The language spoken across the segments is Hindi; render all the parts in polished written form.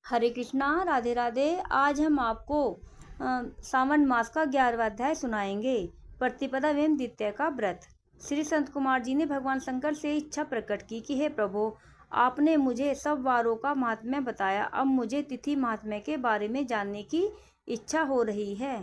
हरे कृष्णा, राधे राधे। आज हम आपको सावन मास का 11वां अध्याय सुनाएंगे। प्रतिपदा एवं द्वितीया का व्रत। श्री संत कुमार जी ने भगवान शंकर से इच्छा प्रकट की कि हे प्रभु, आपने मुझे सब वारों का महात्म्य बताया, अब मुझे तिथि महात्म्य के बारे में जानने की इच्छा हो रही है।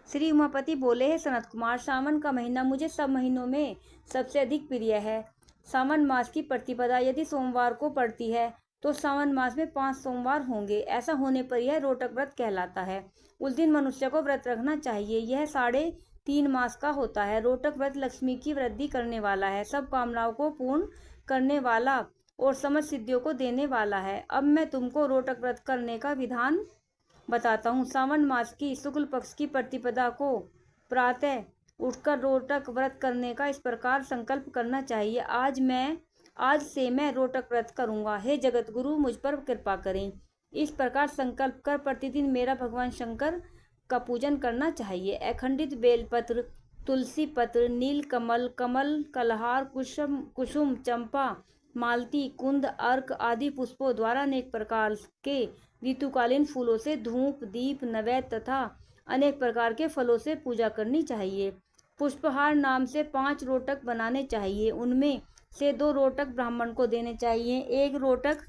श्री उमापति बोले, हे सनत कुमार, सावन का महीना मुझे सब महीनों में सबसे अधिक प्रिय है। सावन मास की प्रतिपदा यदि सोमवार को पड़ती है तो सावन मास में 5 सोमवार होंगे। ऐसा होने पर यह रोटक व्रत कहलाता है। उस दिन मनुष्य को व्रत रखना चाहिए। यह 3.5 मास का होता है। रोटक व्रत लक्ष्मी की वृद्धि करने वाला है, सब कामनाओं को पूर्ण करने वाला और समस्त सिद्धियों को देने वाला है। अब मैं तुमको रोटक व्रत करने का विधान बताता हूँ। सावन मास की शुक्ल पक्ष की प्रतिपदा को प्रातः उठकर रोटक व्रत करने का इस प्रकार संकल्प करना चाहिए, आज से मैं रोटक व्रत करूंगा। हे जगत गुरु, मुझ पर कृपा करें। इस प्रकार संकल्प कर प्रतिदिन मेरा भगवान शंकर का पूजन करना चाहिए। अखंडित बेलपत्र, तुलसी पत्र, नील कमल, कमल कलहार, कुसुम, चंपा, मालती, कुंद, अर्क आदि पुष्पों द्वारा अनेक प्रकार के ऋतुकालीन फूलों से धूप, दीप, नैवेद्य तथा अनेक प्रकार के फलों से पूजा करनी चाहिए। पुष्पहार नाम से 5 रोटक बनाने चाहिए। उनमें से 2 रोटक ब्राह्मण को देने चाहिए। 1 रोटक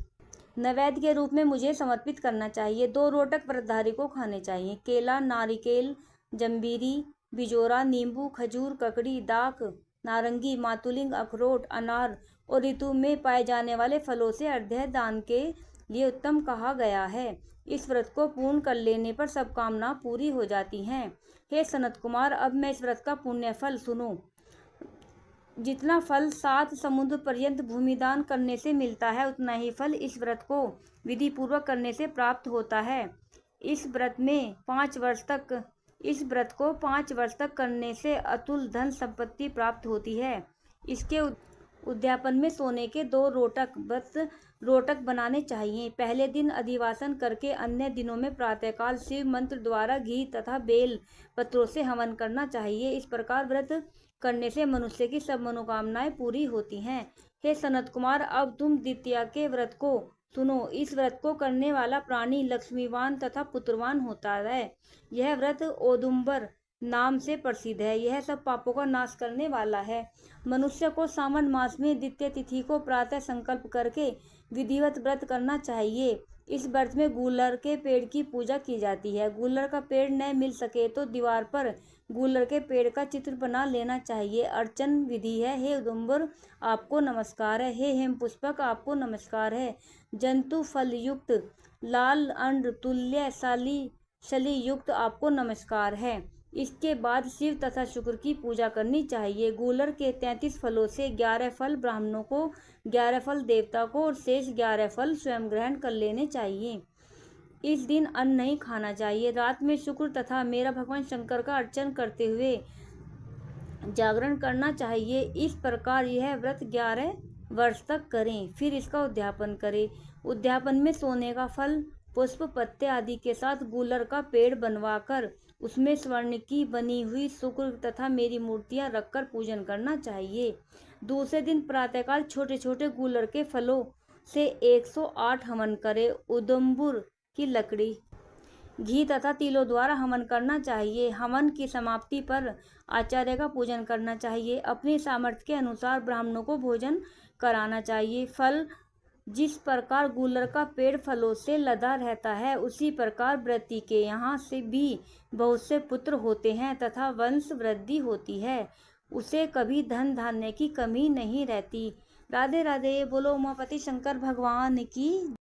नैवेद्य के रूप में मुझे समर्पित करना चाहिए। 2 रोटक व्रतधारी को खाने चाहिए। केला, नारिकेल, जंबीरी, बिजोरा, नींबू, खजूर, ककड़ी, दाक, नारंगी, मातुलिंग, अखरोट, अनार और ऋतु में पाए जाने वाले फलों से अर्घ्य दान के लिए उत्तम कहा गया है। इस व्रत को पूर्ण कर लेने पर सब कामना पूरी हो जाती हैं। हे सनत कुमार, अब मैं इस व्रत का पुण्य फल सुनो। जितना फल 7 समुद्र पर्यंत भूमिदान करने से मिलता है, उतना ही फल इस व्रत को विधि पूर्वक करने से प्राप्त होता है। इस व्रत को 5 वर्ष तक करने से अतुल धन संपत्ति प्राप्त होती है। इसके उद्यापन में सोने के 2 रोटक बनाने चाहिए। पहले दिन अधिवासन करके अन्य दिनों में प्रातःकाल शिव मंत्र द्वारा घी तथा बेल पत्रों से हवन करना चाहिए। इस प्रकार व्रत करने से मनुष्य की सब मनोकामनाएं पूरी होती हैं। हे सनत कुमार, अब तुम द्वितीया के व्रत को सुनो। इस व्रत को करने वाला प्राणी लक्ष्मीवान तथा पुत्रवान होता है। यह व्रत औदुंबर नाम से प्रसिद्ध है। यह सब पापों का नाश करने वाला है। मनुष्य को सावन मास में द्वितीय तिथि को प्रातः संकल्प करके विधिवत व्रत करना चाहिए। इस व्रत में गूलर के पेड़ की पूजा की जाती है। गूलर का पेड़ न मिल सके तो दीवार पर गूलर के पेड़ का चित्र बना लेना चाहिए। अर्चन विधि है। हे औदुंबर, आपको नमस्कार है। हे हेमपुष्पक, आपको नमस्कार है। जंतु फल युक्त लाल अंड तुल्य शली युक्त आपको नमस्कार है। इसके बाद शिव तथा शुक्र की पूजा करनी चाहिए। गूलर के 33 फलों से 11 फल ब्राह्मणों को, 11 फल देवता को और शेष 11 फल स्वयं ग्रहण कर लेने चाहिए। इस दिन अन्न नहीं खाना चाहिए। रात में शुक्र तथा मेरा भगवान शंकर का अर्चन करते हुए जागरण करना चाहिए। इस प्रकार यह व्रत 11 वर्ष तक करें, फिर इसका उद्यापन करें। उद्यापन में सोने का फल, पुष्प, पत्ते आदि के साथ गूलर का पेड़ बनवाकर उसमें स्वर्ण की बनी हुई शुक्र तथा मेरी मूर्तियां रखकर पूजन करना चाहिए। दूसरे दिन प्रातःकाल छोटे छोटे गूलर के फलों से 108 हवन करें। उदुम्बुर की लकड़ी, घी तथा तिलों द्वारा हवन करना चाहिए। हवन की समाप्ति पर आचार्य का पूजन करना चाहिए। अपनी सामर्थ्य के अनुसार ब्राह्मणों को भोजन कराना चाहिए। फल जिस प्रकार गूलर का पेड़ फलों से लदा रहता है, उसी प्रकार व्रती के यहाँ से भी बहुत से पुत्र होते हैं तथा वंश वृद्धि होती है। उसे कभी धन धान्य की कमी नहीं रहती। राधे राधे। बोलो उमापति शंकर भगवान की।